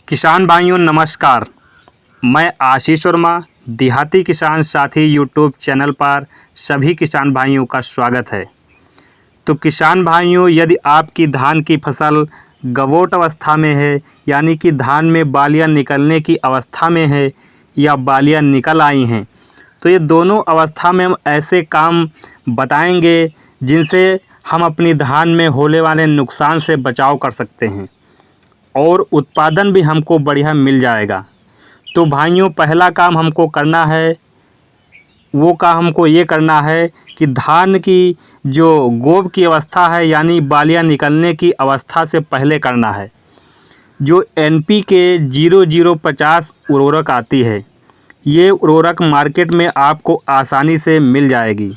किसान भाइयों नमस्कार। मैं आशीष वर्मा देहाती किसान साथी यूट्यूब चैनल पर सभी किसान भाइयों का स्वागत है। तो किसान भाइयों, यदि आपकी धान की फसल गवोट अवस्था में है, यानी कि धान में बालियां निकलने की अवस्था में है या बालियां निकल आई हैं, तो ये दोनों अवस्था में हम ऐसे काम बताएंगे जिनसे हम अपनी धान में होने वाले नुकसान से बचाव कर सकते हैं और उत्पादन भी हमको बढ़िया मिल जाएगा। तो भाइयों, पहला काम हमको करना है, वो काम हमको ये करना है कि धान की जो गोब की अवस्था है, यानी बालियां निकलने की अवस्था से पहले करना है। जो NPK 0050 उर्वरक आती है, ये उर्वरक मार्केट में आपको आसानी से मिल जाएगी।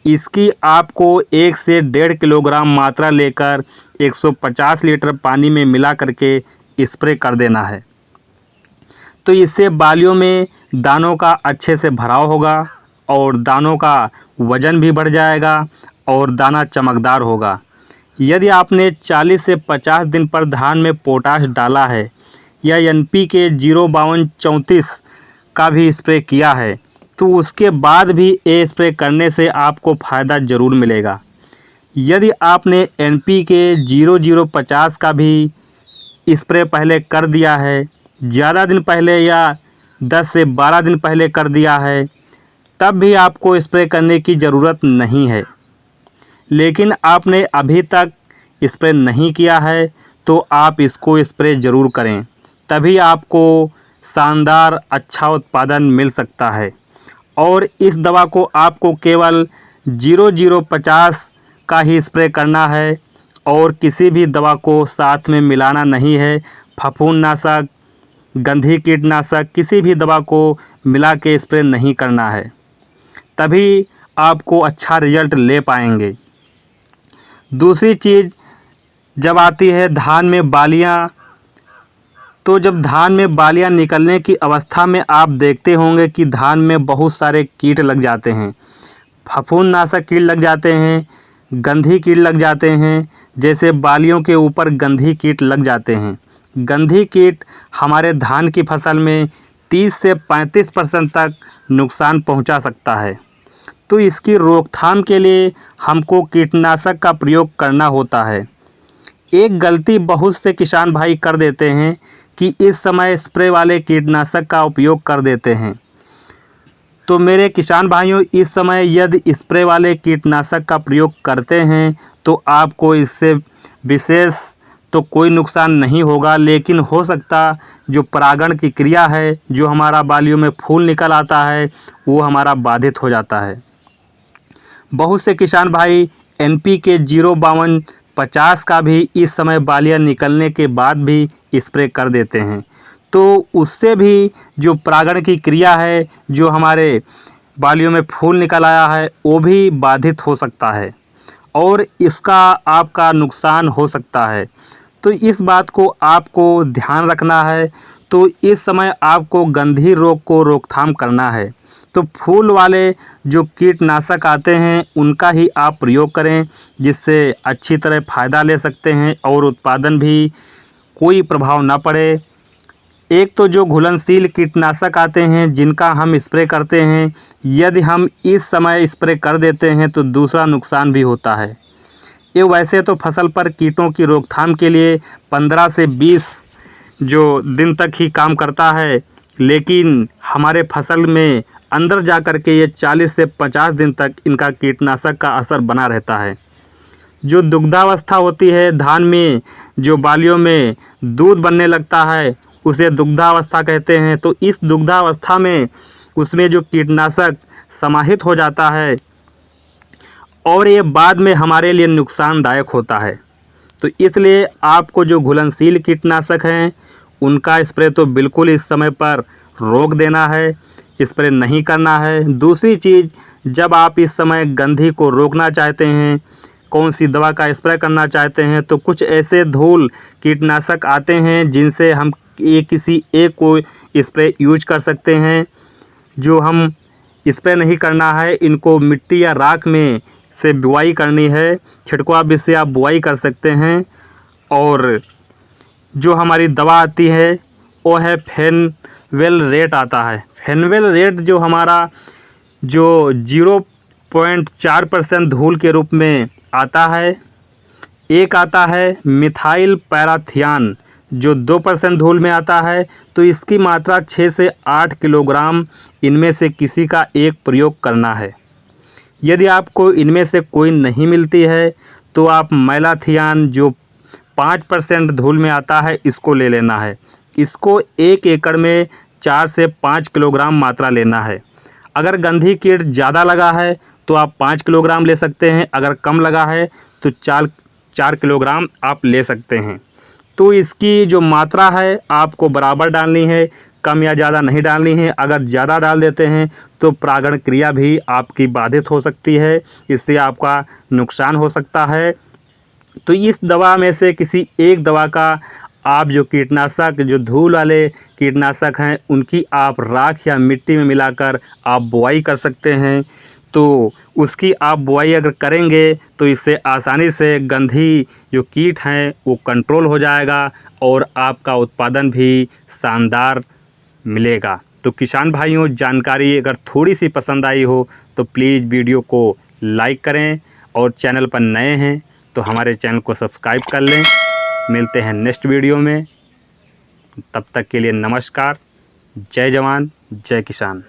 इसकी आपको 1 से 1.5 किलोग्राम मात्रा लेकर 150 लीटर पानी में मिला करके स्प्रे कर देना है। तो इससे बालियों में दानों का अच्छे से भराव होगा और दानों का वज़न भी बढ़ जाएगा और दाना चमकदार होगा। यदि आपने 40 से 50 दिन पर धान में पोटाश डाला है या NPK 05234 का भी स्प्रे किया है, तो उसके बाद भी ये स्प्रे करने से आपको फ़ायदा ज़रूर मिलेगा। यदि आपने NPK 0050 का भी स्प्रे पहले कर दिया है, ज़्यादा दिन पहले या 10 से 12 दिन पहले कर दिया है, तब भी आपको स्प्रे करने की ज़रूरत नहीं है। लेकिन आपने अभी तक स्प्रे नहीं किया है तो आप इसको स्प्रे ज़रूर करें, तभी आपको शानदार अच्छा उत्पादन मिल सकता है। और इस दवा को आपको केवल 0050 का ही स्प्रे करना है और किसी भी दवा को साथ में मिलाना नहीं है। फफूंदनाशक, गंधी कीटनाशक, किसी भी दवा को मिला के स्प्रे नहीं करना है, तभी आपको अच्छा रिजल्ट ले पाएंगे। दूसरी चीज़ जब आती है धान में बालियां, तो जब धान में बालियां निकलने की अवस्था में आप देखते होंगे कि धान में बहुत सारे कीट लग जाते हैं। फफूंदनाशक कीट लग जाते हैं, गंधी कीट लग जाते हैं, जैसे बालियों के ऊपर गंधी कीट लग जाते हैं। गंधी कीट हमारे धान की फसल में 30 से 35% तक नुकसान पहुंचा सकता है। तो इसकी रोकथाम के लिए हमको कीटनाशक का प्रयोग करना होता है। एक गलती बहुत से किसान भाई कर देते हैं कि इस समय स्प्रे वाले कीटनाशक का उपयोग कर देते हैं। तो मेरे किसान भाइयों, इस समय यदि स्प्रे वाले कीटनाशक का प्रयोग करते हैं तो आपको इससे विशेष तो कोई नुकसान नहीं होगा, लेकिन हो सकता जो परागण की क्रिया है, जो हमारा बालियों में फूल निकल आता है, वो हमारा बाधित हो जाता है। बहुत से किसान भाई NPK 05250 का भी इस समय बालियां निकलने के बाद भी स्प्रे कर देते हैं, तो उससे भी जो परागण की क्रिया है, जो हमारे बालियों में फूल निकल आया है, वो भी बाधित हो सकता है और इसका आपका नुकसान हो सकता है। तो इस बात को आपको ध्यान रखना है। तो इस समय आपको गंधी रोग को रोकथाम करना है, तो फूल वाले जो कीटनाशक आते हैं उनका ही आप प्रयोग करें, जिससे अच्छी तरह फ़ायदा ले सकते हैं और उत्पादन भी कोई प्रभाव ना पड़े। एक तो जो घुलनशील कीटनाशक आते हैं जिनका हम स्प्रे करते हैं, यदि हम इस समय स्प्रे कर देते हैं तो दूसरा नुकसान भी होता है। ये वैसे तो फसल पर कीटों की रोकथाम के लिए 15 से 20 जो दिन तक ही काम करता है, लेकिन हमारे फसल में अंदर जा कर के ये 40 से 50 दिन तक इनका कीटनाशक का असर बना रहता है। जो दुग्धावस्था होती है धान में, जो बालियों में दूध बनने लगता है, उसे दुग्धावस्था कहते हैं। तो इस दुग्धावस्था में उसमें जो कीटनाशक समाहित हो जाता है और ये बाद में हमारे लिए नुकसानदायक होता है। तो इसलिए आपको जो घुलनशील कीटनाशक हैं उनका स्प्रे तो बिल्कुल इस समय पर रोक देना है, स्प्रे नहीं करना है। दूसरी चीज़, जब आप इस समय गंधी को रोकना चाहते हैं, कौन सी दवा का स्प्रे करना चाहते हैं, तो कुछ ऐसे धूल कीटनाशक आते हैं जिनसे हम किसी एक को स्प्रे यूज कर सकते हैं। जो हम स्प्रे नहीं करना है, इनको मिट्टी या राख में से बुआई करनी है, छिड़काव भी से आप बुआई कर सकते हैं। और जो हमारी दवा आती है वो है फेनवेल रेट आता है। फेनवेल रेट जो हमारा जो 0.4% धूल के रूप में आता है। एक आता है मिथाइल पैराथियान जो 2% धूल में आता है। तो इसकी मात्रा 6 से 8 किलोग्राम इनमें से किसी का एक प्रयोग करना है। यदि आपको इनमें से कोई नहीं मिलती है तो आप मैलाथियान जो 5% धूल में आता है इसको ले लेना है। इसको 1 एकड़ में 4 से 5 किलोग्राम मात्रा लेना है। अगर गंधी कीट ज़्यादा लगा है तो आप 5 किलोग्राम ले सकते हैं, अगर कम लगा है तो 4 किलोग्राम आप ले सकते हैं। तो इसकी जो मात्रा है आपको बराबर डालनी है, कम या ज़्यादा नहीं डालनी है। अगर ज़्यादा डाल देते हैं तो परागण क्रिया भी आपकी बाधित हो सकती है, इससे आपका नुकसान हो सकता है। तो इस दवा में से किसी एक दवा का आप जो कीटनाशक, जो धूल वाले कीटनाशक हैं, उनकी आप राख या मिट्टी में मिलाकर आप बुआई कर सकते हैं। तो उसकी आप बुआई अगर करेंगे तो इससे आसानी से गंधी जो कीट हैं वो कंट्रोल हो जाएगा और आपका उत्पादन भी शानदार मिलेगा। तो किसान भाइयों, जानकारी अगर थोड़ी सी पसंद आई हो तो प्लीज़ वीडियो को लाइक करें और चैनल पर नए हैं तो हमारे चैनल को सब्सक्राइब कर लें। मिलते हैं नेक्स्ट वीडियो में, तब तक के लिए नमस्कार। जय जवान जय किसान।